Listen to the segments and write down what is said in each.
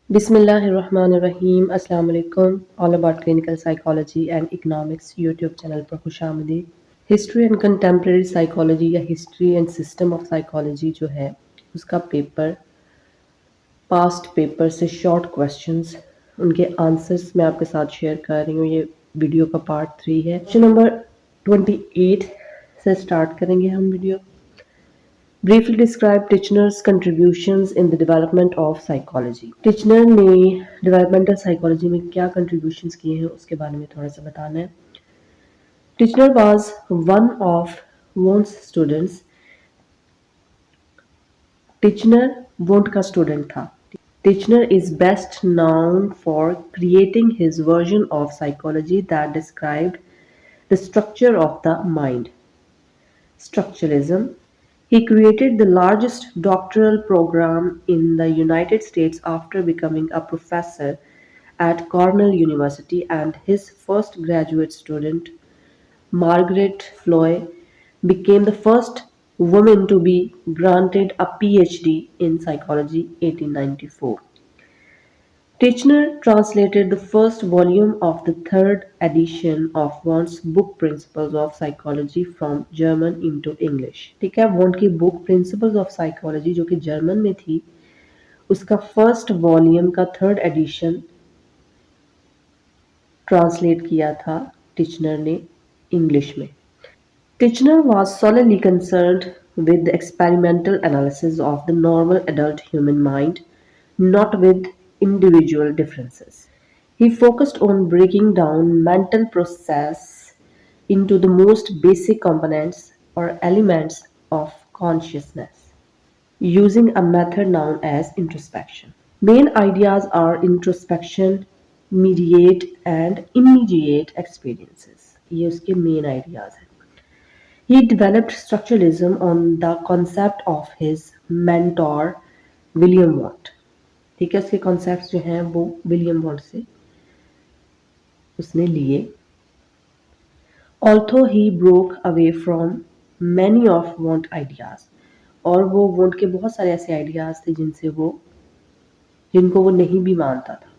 बिस्मिल्लाहिर्रहमानिर्रहीम अस्सलाम वालेकुम। All about clinical psychology and economics YouTube channel पर खुशामदीद। हिस्ट्री एंड कंटेम्प्रेरी साइकोलॉजी या history and system of psychology जो है उसका पेपर पास्ट पेपर से शॉर्ट क्वेश्चंस उनके आंसर्स मैं आपके साथ शेयर कर रही हूँ। ये वीडियो का पार्ट 3 है। क्वेश्चन नंबर 28 से स्टार्ट करेंगे हम video. Briefly describe Titchener's contributions in the development of psychology. Titchener ने developmental psychology में क्या contributions किए हैं उसके बारे में थोड़ा सा बताना है। Titchener was one of Wundt's students. Titchener Wundt का स्टूडेंट था। Titchener is best known for creating his version of psychology that described the structure of the mind. Structuralism. He created the largest doctoral program in the United States after becoming a professor at Cornell University, and his first graduate student, Margaret Floy, became the first woman to be granted a PhD in psychology 1894. Titchener translated the first volume of the third edition of Wundt's book Principles of Psychology from German into English। ठीक है, want की book principles of psychology जो कि German में थी उसका first volume का third edition translate किया था टिचनर ने इंग्लिश में। Titchener was solely concerned with the experimental analysis of the normal adult human mind, not with individual differences. He focused on breaking down mental process into the most basic components or elements of consciousness, using a method known as introspection. Main ideas are introspection, mediate and immediate experiences. ये उसके main ideas हैं. He developed structuralism on the concept of his mentor William Wundt. ठीक है, उसके concepts जो हैं वो William want से उसने लिए। Although he broke away from many of Wundt ideas, और वो वॉन्ट के बहुत सारे ऐसे आइडियाज थे जिनको वो नहीं भी मानता था।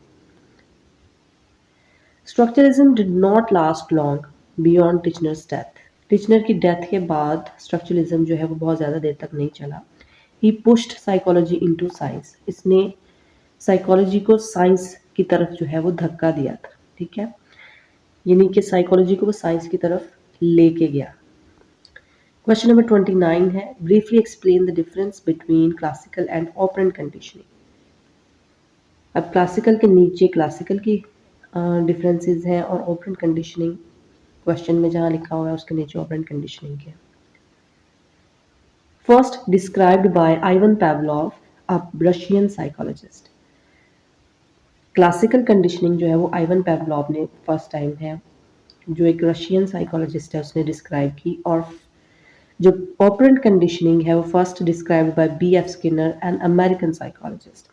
Structuralism did not last long beyond Titchener's death. Titchener की डेथ के बाद स्ट्रक्चरलिज्म जो है वो बहुत ज़्यादा देर तक नहीं चला। He pushed psychology into science. इसने साइकोलॉजी को साइंस की तरफ जो है वो धक्का दिया था। ठीक है, यानी कि साइकोलॉजी को वो साइंस की तरफ लेके गया। क्वेश्चन नंबर 29 है, briefly explain the difference between classical and operant conditioning. अब क्लासिकल के नीचे क्लासिकल की डिफरेंसेस हैं और ऑपरेंट कंडीशनिंग क्वेश्चन में जहाँ लिखा हुआ है उसके नीचे ऑपरेंट कंडीशनिंग है। First described by Ivan Pavlov, a Russian psychologist. Classical conditioning जो है वो आइवन पैवलोव ने फर्स्ट टाइम है, जो एक रशियन साइकोलॉजिस्ट है, उसने डिस्क्राइब की। और जो ऑपरेंट कंडीशनिंग है वो first described by B.F. Skinner, an American psychologist.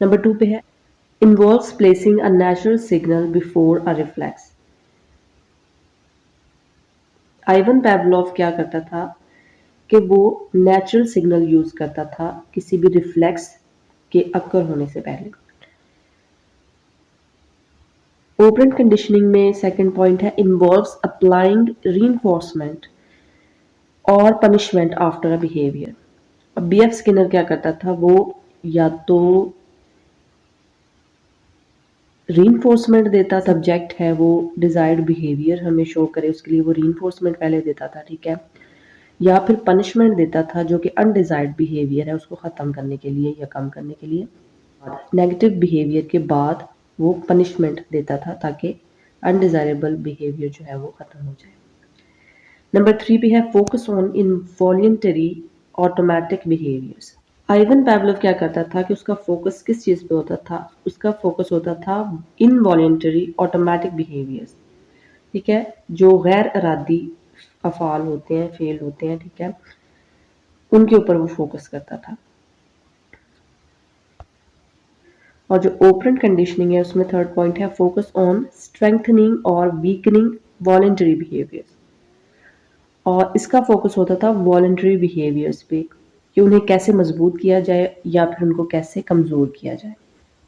Number 2 पे है, involves placing a natural signal before a reflex. Ivan Pavlov क्या करता था कि वो नेचुरल सिग्नल यूज करता था किसी भी रिफ्लेक्स के अक्कर होने से पहले। ऑपरेंट कंडीशनिंग में सेकंड पॉइंट है, इन्वॉल्व्स अप्लाइंग रीइंफोर्समेंट और पनिशमेंट आफ्टर अ बिहेवियर। अब B.F. स्किनर क्या करता था, वो या तो रीइंफोर्समेंट देता, सब्जेक्ट है वो डिजायर्ड बिहेवियर हमें शो करे उसके लिए वो रीइंफोर्समेंट पहले देता था। ठीक है, या फिर पनिशमेंट देता था जो कि अनडिजायर्ड बिहेवियर है उसको ख़त्म करने के लिए या कम करने के लिए। नेगेटिव बिहेवियर के बाद वो पनिशमेंट देता था ताकि अनडिजायरेबल बिहेवियर जो है वो ख़त्म हो जाए। नंबर 3 पे है, focus on involuntary automatic behaviours. Ivan Pavlov क्या करता था कि उसका फोकस किस चीज़ पे होता था, उसका फोकस होता था इनवॉल्यूंटरी ऑटोमेटिक बिहेवियर्स। ठीक है, जो गैर इरादी अफ़ाल होते हैं, फेल होते हैं, ठीक है, उनके ऊपर वो फोकस करता था। और जो ऑपरेंट कंडीशनिंग है उसमें थर्ड पॉइंट है, फोकस ऑन स्ट्रेंथनिंग और वीकनिंग वॉलंटरी बिहेवियर्स। और इसका फोकस होता था वॉलंटरी बिहेवियर्स पे कि उन्हें कैसे मजबूत किया जाए या फिर उनको कैसे कमज़ोर किया जाए।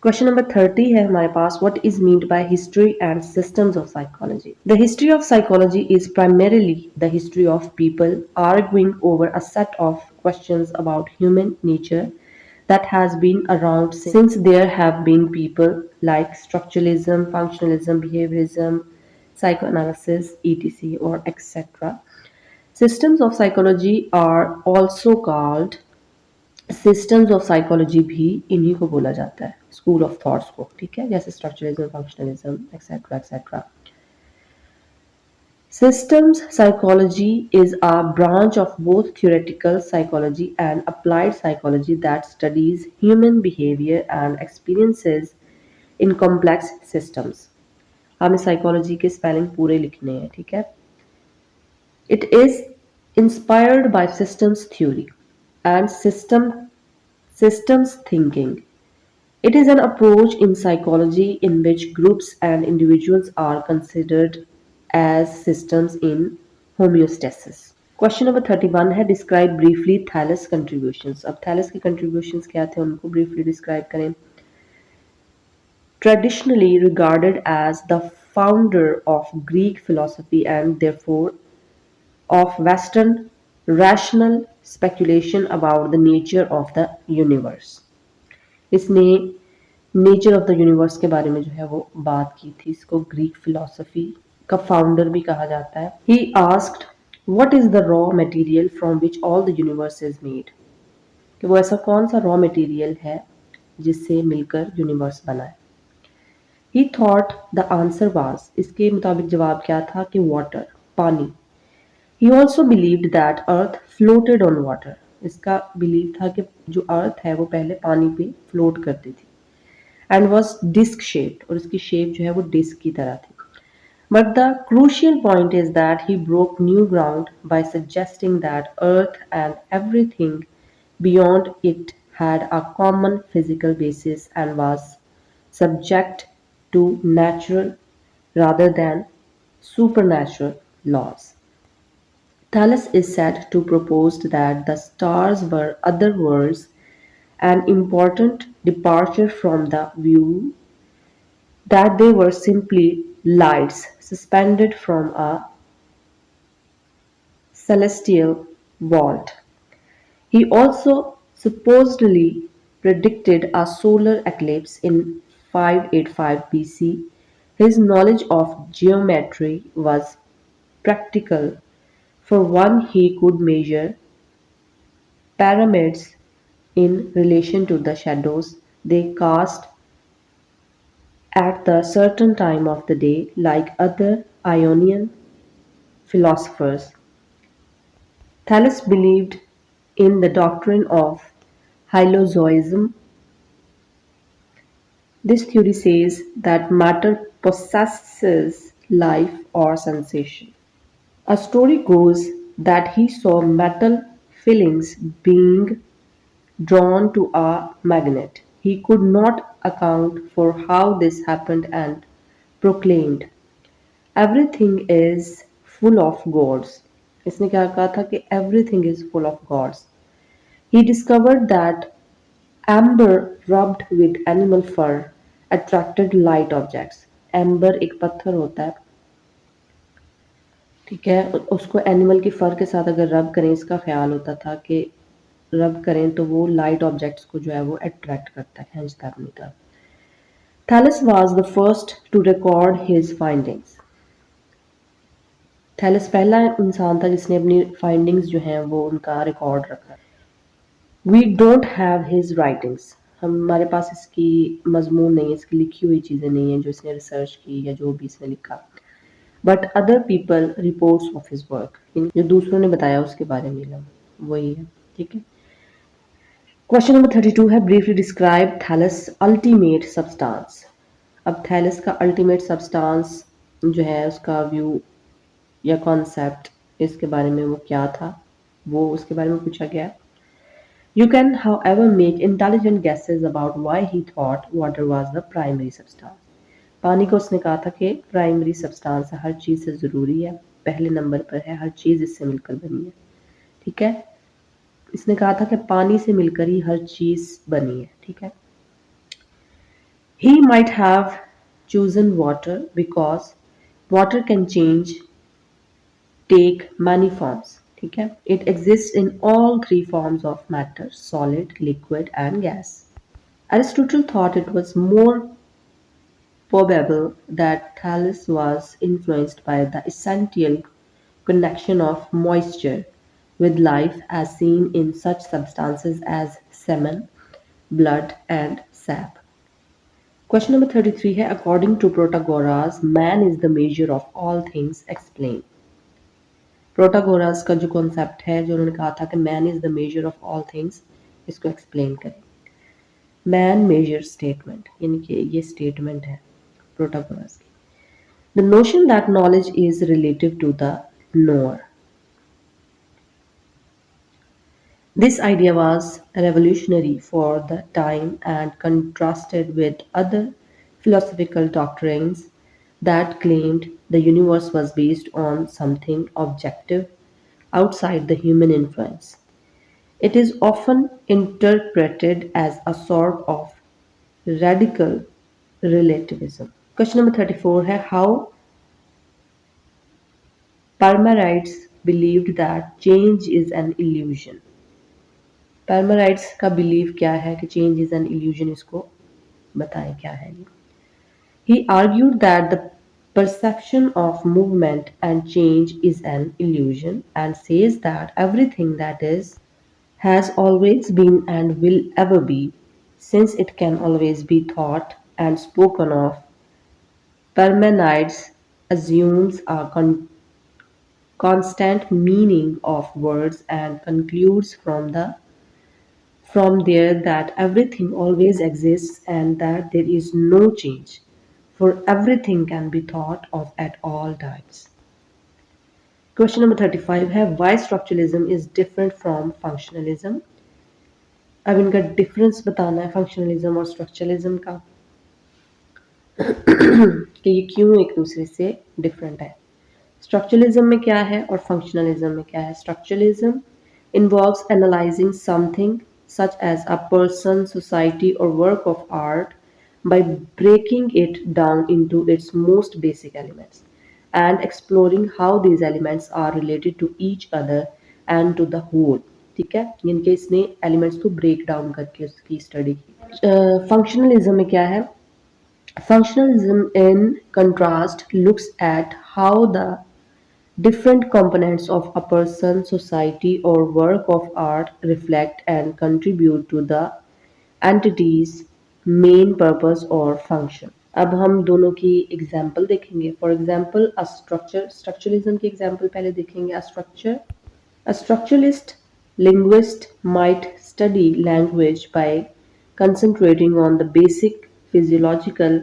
क्वेश्चन नंबर 30 है हमारे पास, what is meant by history and systems of psychology? The history of psychology is primarily the history of people arguing over a set of questions about human nature that has been around since there have been people like structuralism, functionalism, behaviorism, psychoanalysis, etc. or etc. Systems of psychology are also called systems of psychology भी इन्हीं को बोला जाता है, school of thoughts को, ठीक है, जैसे structuralism, functionalism, etcetera etcetera. Systems psychology is a branch of both theoretical psychology and applied psychology that studies human behavior and experiences in complex systems. हमें साइकोलॉजी के स्पेलिंग पूरे लिखने हैं, ठीक है. It is inspired by systems theory and systems thinking. It is an approach in psychology in which groups and individuals are considered as systems in homeostasis. Question number 31 है, describe briefly thallus contributions. अब thallus के contributions क्या थे, उनको briefly describe करें. Traditionally regarded as the founder of Greek philosophy and therefore of Western rational speculation about the nature of the universe. इसने nature of the universe के बारे में जो है वो बात की थी. इसको ग्रीक फिलोसफी का फाउंडर भी कहा जाता है. He asked what is the raw material from which all the universe is made, कि वो ऐसा कौन सा रॉ मटेरियल है जिससे मिलकर यूनिवर्स बना है. ही थॉट द आंसर वाज, इसके मुताबिक जवाब क्या था कि वाटर, पानी. He also believed that earth floated on water, इसका बिलीव था कि जो अर्थ है वो पहले पानी पे फ्लोट करती थी. एंड वॉज डिस्क शेप्ड, और इसकी शेप जो है वो डिस्क की तरह थी. But the crucial point is that he broke new ground by suggesting that earth and everything beyond it had a common physical basis and was subject to natural rather than supernatural laws. Thales is said to propose that the stars were other worlds, an important departure from the view that they were simply lights suspended from a celestial vault. He also supposedly predicted a solar eclipse in 585 BC. His knowledge of geometry was practical, for one he could measure pyramids in relation to the shadows they cast at the certain time of the day, like other Ionian philosophers. Thales believed in the doctrine of hylozoism. This theory says that matter possesses life or sensation. A story goes that he saw metal fillings being drawn to a magnet. He could not account for how this happened and proclaimed, "Everything is full of gods." इसने क्या कहा था कि everything is full of gods. He discovered that amber rubbed with animal fur attracted light objects. Amber एक पत्थर होता है, ठीक है, उसको एनिमल की फर के साथ अगर रब करें, इसका ख्याल होता था कि रब करें तो वो लाइट ऑब्जेक्ट्स को जो है वो अट्रैक्ट करता है, खींचता है अपनी तरफ. Thales was the first to record his findings. Thales पहला इंसान था जिसने अपनी फाइंडिंग्स जो हैं वो उनका रिकॉर्ड रखा. We don't have his writings, हमारे पास इसकी मजमून नहीं है, इसकी लिखी हुई चीज़ें नहीं हैं जो इसने रिसर्च की या जो भी इसने लिखा. But other people reports of his work, जो दूसरों ने बताया उसके बारे में वही है, ठीक है. क्वेश्चन नंबर 32 है, briefly describe Thales ultimate substance. अब थैलस का अल्टीमेट सब्सटेंस जो है उसका व्यू या कॉन्सेप्ट, इसके बारे में वो क्या था, वो उसके बारे में पूछा गया. You can, however, make intelligent guesses about why he thought water was the primary substance. पानी को उसने कहा था कि प्राइमरी सब्सटेंस है, हर चीज़ से ज़रूरी है, पहले नंबर पर है, हर चीज़ इससे मिलकर बनी है, ठीक है. इसने कहा था कि पानी से मिलकर ही हर चीज़ बनी है, ठीक है. He might have chosen water because water can change, take many forms. ठीक है? It exists in all three forms of matter: solid, liquid, and gas. Aristotle thought it was more probable that Thales was influenced by the essential connection of moisture with life as seen in such substances as semen, blood, and sap. Question number 33 है according to Protagoras, man is the measure of all things explained. Protagoras का जो concept है जो उन्होंने कहा था कि man is the measure of all things, इसको एक्सप्लेन करें. मैन मेजर स्टेटमेंट यानी कि ये स्टेटमेंट है प्रोटागोरस की. The notion that knowledge is relative to the knower. This idea was revolutionary for the time and contrasted with other philosophical doctrines that claimed the universe was based on something objective outside the human influence. It is often interpreted as a sort of radical relativism. Question number 34 है how Parmenides believed that change is an illusion. पैरमेराइड्स का believe क्या है कि change is an illusion, इसको बताएं क्या है ये. He argued that the perception of movement and change is an illusion and says that everything that is has always been and will ever be, since it can always be thought and spoken of. Parmenides assumes a constant meaning of words and concludes from there that everything always exists and that there is no change, for everything can be thought of at all times. Question number 35 है why structuralism is different from functionalism. अब इनका difference बताना है functionalism और structuralism का कि ये क्यों एक दूसरे से डिफरेंट है. स्ट्रक्चरलिज्म में क्या है और फंक्शनलिज्म में क्या है. Structuralism involves analyzing something such as a person, society, or work of art by breaking it down into its most basic elements and exploring how these elements are related to each other and to the whole. ठीक है, इनके इसने elements को break down करके उसकी study की. Functionalism में क्या है. Functionalism, in contrast, looks at how the different components of a person, society, or work of art reflect and contribute to the entity's main purpose or function. अब हम दोनों की एग्जाम्पल देखेंगे. फॉर एग्जाम्पल अ स्ट्रक्चरलिज्म की example पहले देखेंगे. A structuralist linguist might study language by concentrating on the basic physiological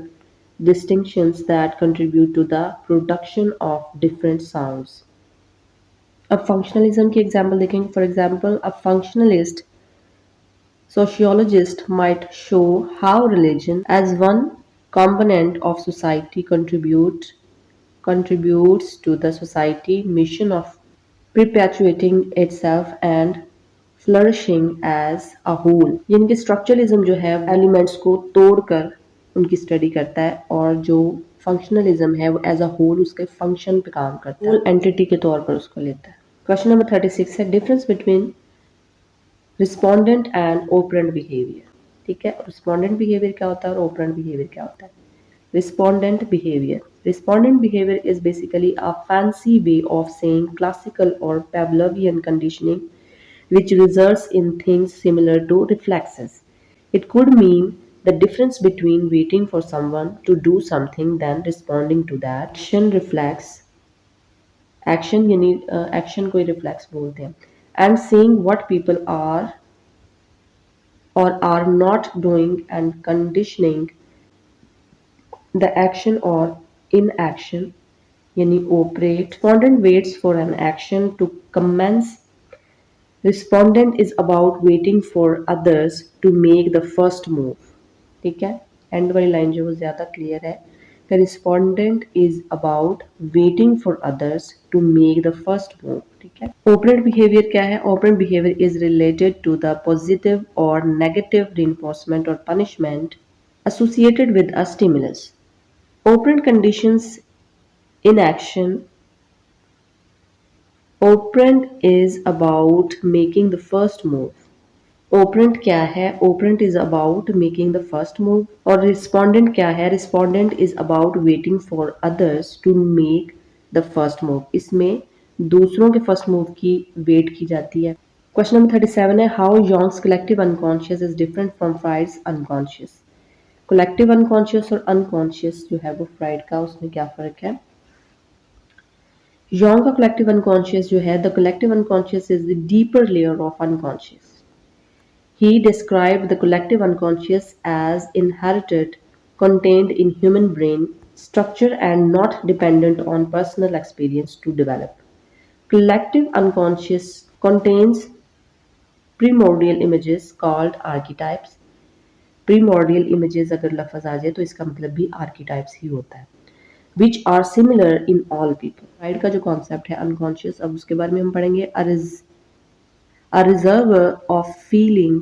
distinctions that contribute to the production of different sounds. अब functionalism की एग्जाम्पल देखेंगे. For example a functionalist sociologist might show how religion as one component of society contributes to the society mission of perpetuating itself and flourishing as a whole. यानी कि structuralism जो है elements को तोड़कर उनकी study करता है और जो फंक्शनलिज्म है वो एज अ होल उसके फंक्शन पे काम करता है, होल एंटिटी के तौर पर उसको लेता है. क्वेश्चन नंबर 36 है difference between respondent and operant behaviour. ठीक है, रिस्पोंडेंट बिहेवियर क्या होता है और ऑपरेंट बिहेवियर क्या होता है. Respondent behavior is basically a fancy way of saying classical or Pavlovian conditioning which results in things similar to reflexes. It could mean the difference between waiting for someone to do something then responding to that. Action reflex, action यानी action को reflex बोलते हैं, and seeing what people are or are not doing and conditioning the action or inaction यानी operate. Respondent waits for an action to commence. Respondent is about waiting for others to make the first move. ठीक है, and वाली line जो वो ज़्यादा clear है. The respondent is about waiting for others to make the first move. ठीक है. Operant behavior क्या है. Operant behavior is related to the positive or negative reinforcement or punishment associated with a stimulus. Operant conditions in action. Operant is about making the first move. Operant क्या है? Operant is about making the first move. और respondent क्या है? Respondent is about waiting for others to make the first move. इसमें दूसरों के first move की wait की जाती है. Question number 37 है how Jung's collective unconscious is different from Freud's unconscious. Collective unconscious और unconscious जो है वो फ्राइड का उसमें क्या फ़र्क है? Jung का collective unconscious जो है the collective unconscious is the deeper layer of unconscious. He described the collective unconscious as inherited, contained in human brain structure and not dependent on personal experience to develop. Collective unconscious contains primordial images called archetypes. Primordial images अगर लफ्ज़ आ जाए तो इसका मतलब भी archetypes ही होता है. Which are similar in all people. Right का जो कॉन्सेप्ट है अनकॉन्शियस अब उसके बारे में हम पढ़ेंगे. A reservoir of feeling,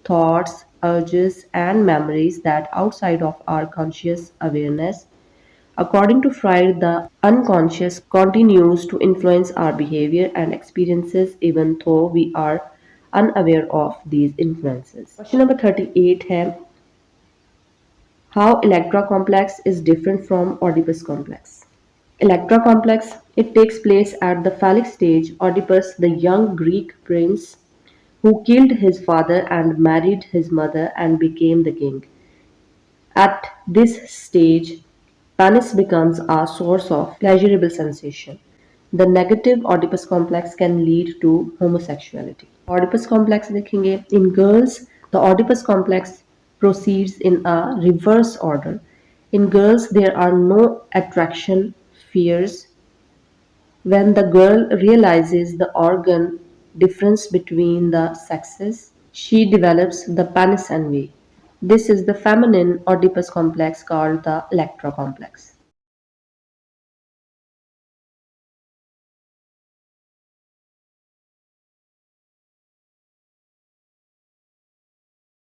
thoughts, urges, and memories that outside of our conscious awareness. According to Freud, the unconscious continues to influence our behavior and experiences even though we are unaware of these influences. Question number 38 है how Electra complex is different from Oedipus complex. Electra complex, it takes place at the phallic stage. Oedipus, the young Greek prince who killed his father and married his mother and became the king. At this stage, penis becomes a source of pleasurable sensation. The negative Oedipus complex can lead to homosexuality. Oedipus complex देखेंगे. In girls, the Oedipus complex proceeds in a reverse order. In girls, there are no attraction fears. When the girl realizes the organ difference between the sexes, she develops the penis envy. This is the feminine Oedipus complex called the Electra complex.